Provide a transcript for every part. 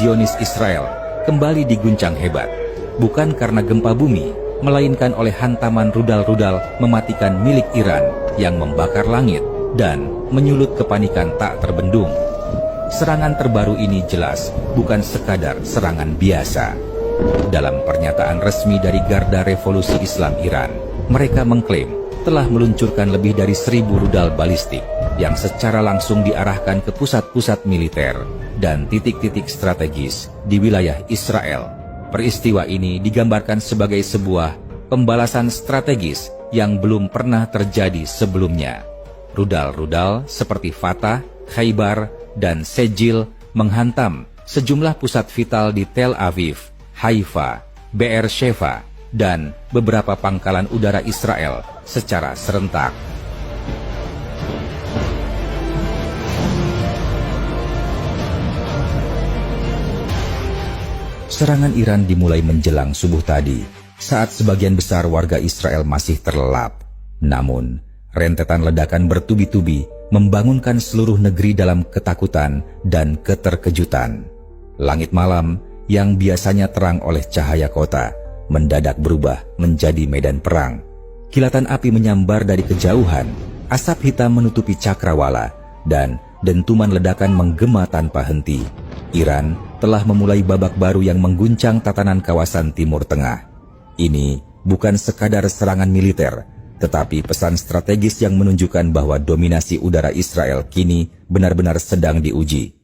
Zionis Israel kembali diguncang hebat, bukan karena gempa bumi, melainkan oleh hantaman rudal-rudal mematikan milik Iran yang membakar langit dan menyulut kepanikan tak terbendung. Serangan terbaru ini jelas bukan sekadar serangan biasa. Dalam pernyataan resmi dari Garda Revolusi Islam Iran, mereka mengklaim telah meluncurkan lebih dari 1.000 rudal balistik yang secara langsung diarahkan ke pusat-pusat militer dan titik-titik strategis di wilayah Israel. Peristiwa ini digambarkan sebagai sebuah pembalasan strategis yang belum pernah terjadi sebelumnya. Rudal-rudal seperti Fatah, Khaybar, dan Sejil menghantam sejumlah pusat vital di Tel Aviv, Haifa, Be'er-Sheva, dan beberapa pangkalan udara Israel secara serentak. Serangan Iran dimulai menjelang subuh tadi, saat sebagian besar warga Israel masih terlelap. Namun, rentetan ledakan bertubi-tubi membangunkan seluruh negeri dalam ketakutan dan keterkejutan. Langit malam yang biasanya terang oleh cahaya kota mendadak berubah menjadi medan perang. Kilatan api menyambar dari kejauhan, asap hitam menutupi cakrawala, dan dentuman ledakan menggema tanpa henti. Iran telah memulai babak baru yang mengguncang tatanan kawasan Timur Tengah. Ini bukan sekadar serangan militer, tetapi pesan strategis yang menunjukkan bahwa dominasi udara Israel kini benar-benar sedang diuji.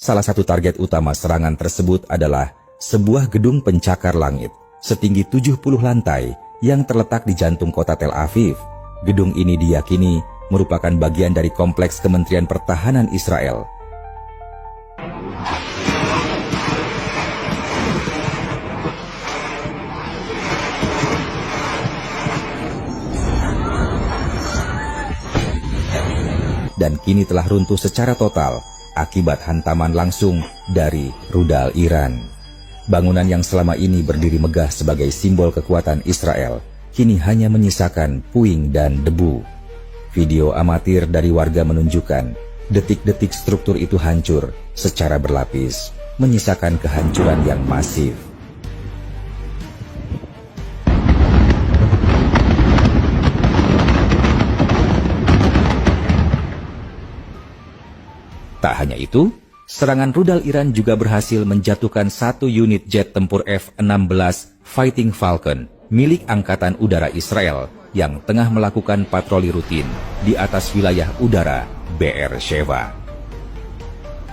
Salah satu target utama serangan tersebut adalah sebuah gedung pencakar langit setinggi 70 lantai yang terletak di jantung kota Tel Aviv. Gedung ini diyakini merupakan bagian dari kompleks Kementerian Pertahanan Israel. Dan kini telah runtuh secara total akibat hantaman langsung dari rudal Iran. Bangunan yang selama ini berdiri megah sebagai simbol kekuatan Israel, kini hanya menyisakan puing dan debu. Video amatir dari warga menunjukkan detik-detik struktur itu hancur secara berlapis, menyisakan kehancuran yang masif. Tak hanya itu, serangan rudal Iran juga berhasil menjatuhkan satu unit jet tempur F-16 Fighting Falcon milik Angkatan Udara Israel yang tengah melakukan patroli rutin di atas wilayah udara Be'er-Sheva.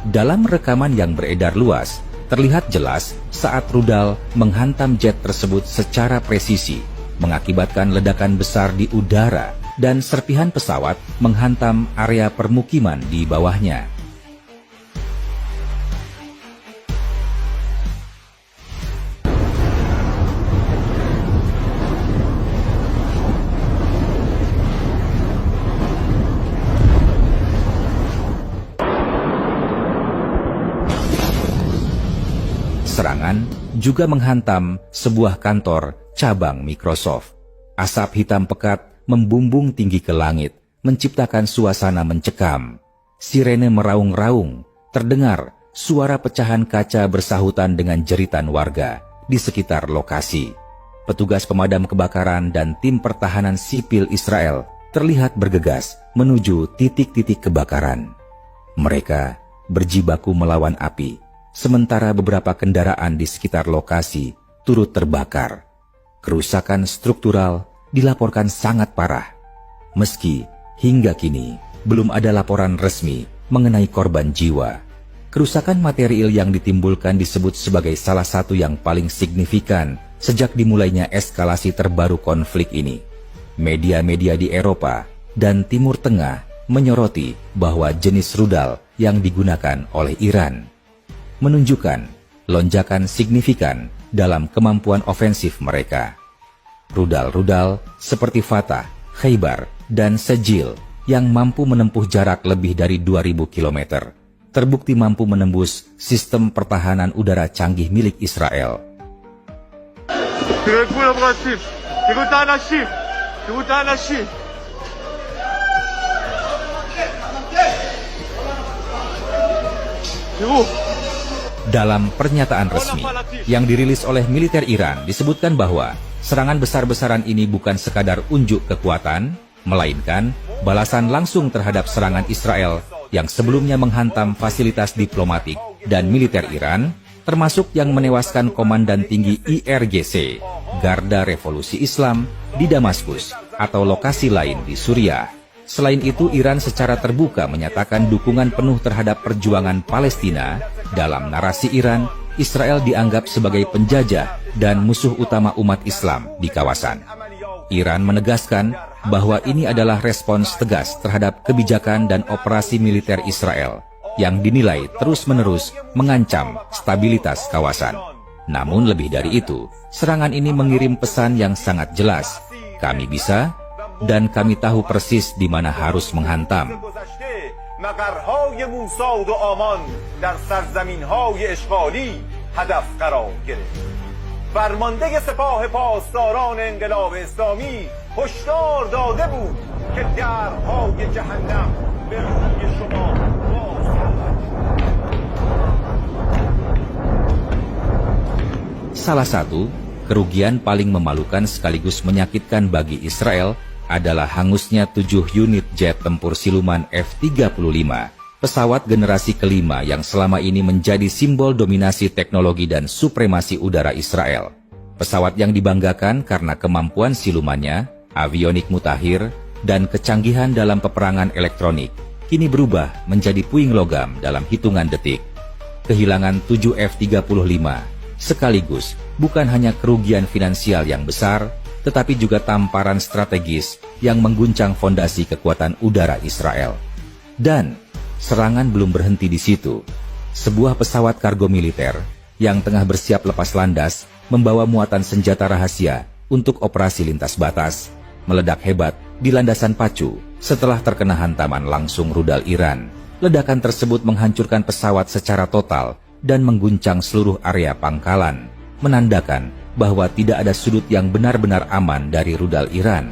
Dalam rekaman yang beredar luas, terlihat jelas saat rudal menghantam jet tersebut secara presisi, mengakibatkan ledakan besar di udara dan serpihan pesawat menghantam area permukiman di bawahnya. Serangan juga menghantam sebuah kantor cabang Microsoft. Asap hitam pekat membumbung tinggi ke langit, menciptakan suasana mencekam. Sirene meraung-raung, terdengar suara pecahan kaca bersahutan dengan jeritan warga di sekitar lokasi. Petugas pemadam kebakaran dan tim pertahanan sipil Israel terlihat bergegas menuju titik-titik kebakaran. Mereka berjibaku melawan api, sementara beberapa kendaraan di sekitar lokasi turut terbakar. Kerusakan struktural dilaporkan sangat parah. Meski hingga kini belum ada laporan resmi mengenai korban jiwa. Kerusakan material yang ditimbulkan disebut sebagai salah satu yang paling signifikan sejak dimulainya eskalasi terbaru konflik ini. Media-media di Eropa dan Timur Tengah menyoroti bahwa jenis rudal yang digunakan oleh Iran menunjukkan lonjakan signifikan dalam kemampuan ofensif mereka. Rudal-rudal seperti Fatah, Khaybar, dan Sejil yang mampu menempuh jarak lebih dari 2.000 km terbukti mampu menembus sistem pertahanan udara canggih milik Israel. Dalam pernyataan resmi yang dirilis oleh militer Iran disebutkan bahwa serangan besar-besaran ini bukan sekadar unjuk kekuatan, melainkan balasan langsung terhadap serangan Israel yang sebelumnya menghantam fasilitas diplomatik dan militer Iran, termasuk yang menewaskan komandan tinggi IRGC, Garda Revolusi Islam, di Damaskus atau lokasi lain di Suriah. Selain itu, Iran secara terbuka menyatakan dukungan penuh terhadap perjuangan Palestina. Dalam narasi Iran, Israel dianggap sebagai penjajah dan musuh utama umat Islam di kawasan. Iran menegaskan bahwa ini adalah respons tegas terhadap kebijakan dan operasi militer Israel yang dinilai terus-menerus mengancam stabilitas kawasan. Namun lebih dari itu, serangan ini mengirim pesan yang sangat jelas. Kami bisa dan kami tahu persis di mana harus menghantam. مقرهای موساد و آمان در سرزمین‌های اشغالی هدف قرار گرفت. فرمانده سپاه پاسداران انقلاب اسلامی هشدار داده بود که درهای جهنم به روی شما باز خواهد. Salah satu kerugian paling memalukan sekaligus menyakitkan bagi Israel adalah hangusnya 7 unit jet tempur siluman F-35, pesawat generasi kelima yang selama ini menjadi simbol dominasi teknologi dan supremasi udara Israel. Pesawat yang dibanggakan karena kemampuan silumannya, avionik mutakhir, dan kecanggihan dalam peperangan elektronik, kini berubah menjadi puing logam dalam hitungan detik. Kehilangan 7 F-35 sekaligus bukan hanya kerugian finansial yang besar, tetapi juga tamparan strategis yang mengguncang fondasi kekuatan udara Israel. Dan serangan belum berhenti di situ. Sebuah pesawat kargo militer yang tengah bersiap lepas landas membawa muatan senjata rahasia untuk operasi lintas batas meledak hebat di landasan pacu setelah terkena hantaman langsung rudal Iran. Ledakan tersebut menghancurkan pesawat secara total dan mengguncang seluruh area pangkalan, menandakan bahwa tidak ada sudut yang benar-benar aman dari rudal Iran.